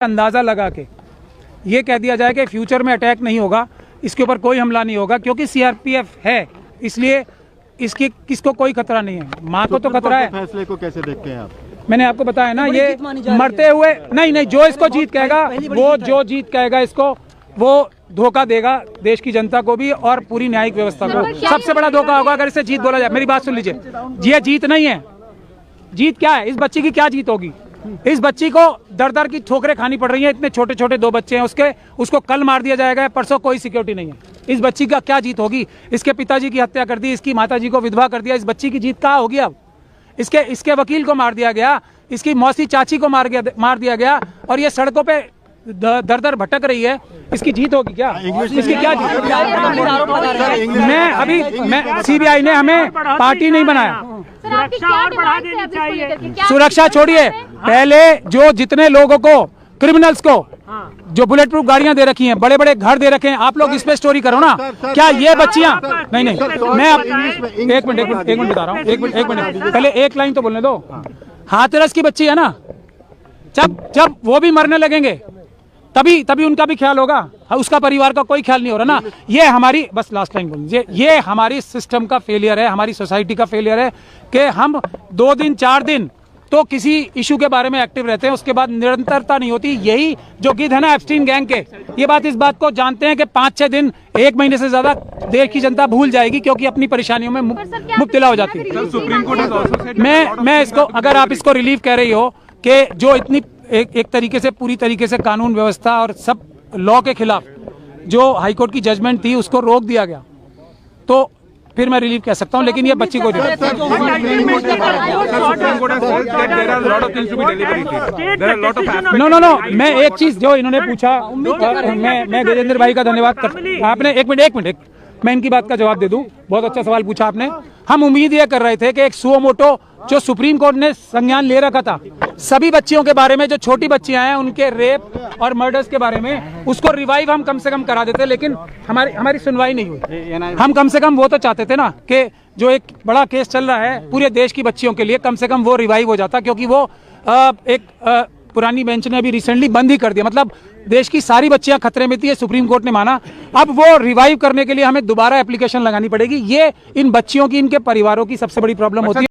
अंदाज़ा लगा के ये कह दिया जाए कि फ्यूचर में अटैक नहीं होगा, इसके ऊपर कोई हमला नहीं होगा क्योंकि सीआरपीएफ है, इसलिए इसकी किसको कोई खतरा नहीं है। माँ को तो खतरा है। फैसले को कैसे देखते हैं आप? मैंने आपको बताया ना, ये मरते हुए नहीं, जो इसको जीत कहेगा वो, जो जीत कहेगा इसको वो धोखा देगा देश की जनता को भी और पूरी न्यायिक व्यवस्था को। सबसे बड़ा धोखा होगा अगर इसे जीत बोला जाए। मेरी बात सुन लीजिए, ये जीत नहीं है। जीत क्या है? इस बच्ची की क्या जीत होगी? इस बच्ची को दर दर की ठोकरें खानी पड़ रही हैं। इतने छोटे छोटे 2 बच्चे हैं उसको कल मार दिया जाएगा, परसों कोई सिक्योरिटी नहीं है। इस बच्ची का क्या जीत होगी? इसके पिताजी की हत्या कर दी, इसकी माताजी को विधवा कर दिया। इस बच्ची की जीत कहाँ होगी? अब इसके वकील को मार दिया गया, इसकी मौसी चाची को मार दिया गया और ये सड़कों पे दर दर भटक रही है। इसकी जीत होगी क्या? इसकी क्या जीत? मैं सीबीआई ने हमें पार्टी नहीं बनाया। सुरक्षा छोड़िए, पहले जो जितने लोगों को, क्रिमिनल्स को जो बुलेट प्रूफ गाड़ियां दे रखी हैं, बड़े बड़े घर दे रखे हैं, आप लोग इस पे स्टोरी करो ना। क्या ये बच्चियां नहीं, मैं अब एक मिनट बता रहा हूँ, एक मिनट पहले एक लाइन तो बोलने दो। हाथरस की बच्ची है ना, जब वो भी मरने लगेंगे तभी उनका भी ख्याल होगा, उसका परिवार का कोई ख्याल नहीं हो रहा ना। ये हमारी, बस लास्ट लाइन बोल दीजिए, ये हमारी सिस्टम का फेलियर है, हमारी सोसाइटी का फेलियर है कि हम 2 दिन 4 दिन तो किसी इशू के बारे में एक्टिव रहते हैं, उसके बाद निरंतरता नहीं होती। यही जो गिद्ध है ना एप्स्टीन गैंग के, ये इस बात को जानते हैं कि 5-6 दिन, 1 महीने से ज्यादा देश की जनता भूल जाएगी क्योंकि अपनी परेशानियों में मुब्तला हो जाती है। मैं इसको, अगर आप इसको रिलीफ कह रही हो कि जो इतनी एक तरीके से, पूरी तरीके से कानून व्यवस्था और सब लॉ के खिलाफ जो हाईकोर्ट की जजमेंट थी उसको रोक दिया गया, तो फिर मैं रिलीफ कह सकता हूं, लेकिन ये बच्ची को नो मैं एक चीज जो इन्होंने पूछा, मैं गजेंद्र भाई का धन्यवाद कर, आपने एक मिनट मैं इनकी बात का जवाब दे दूं। बहुत अच्छा सवाल पूछा आपने। हम उम्मीद ये कर रहे थे कि एक सुओ मोटो जो सुप्रीम कोर्ट ने संज्ञान ले रखा था सभी बच्चियों के बारे में, जो छोटी बच्चियां हैं उनके रेप और मर्डर्स के बारे में, उसको रिवाइव हम कम से कम करा देते, लेकिन हमारी सुनवाई नहीं हुई। हम कम से कम वो तो चाहते थे ना कि जो एक बड़ा केस चल रहा है पूरे देश की बच्चियों के लिए, कम से कम वो रिवाइव हो जाता, क्योंकि वो पुरानी बेंच ने अभी रिसेंटली बंद ही कर दिया। मतलब देश की सारी बच्चियां खतरे में थी, सुप्रीम कोर्ट ने माना। अब वो रिवाइव करने के लिए हमें दोबारा एप्लीकेशन लगानी पड़ेगी। ये इन बच्चियों की, इनके परिवारों की सबसे बड़ी प्रॉब्लम होती है।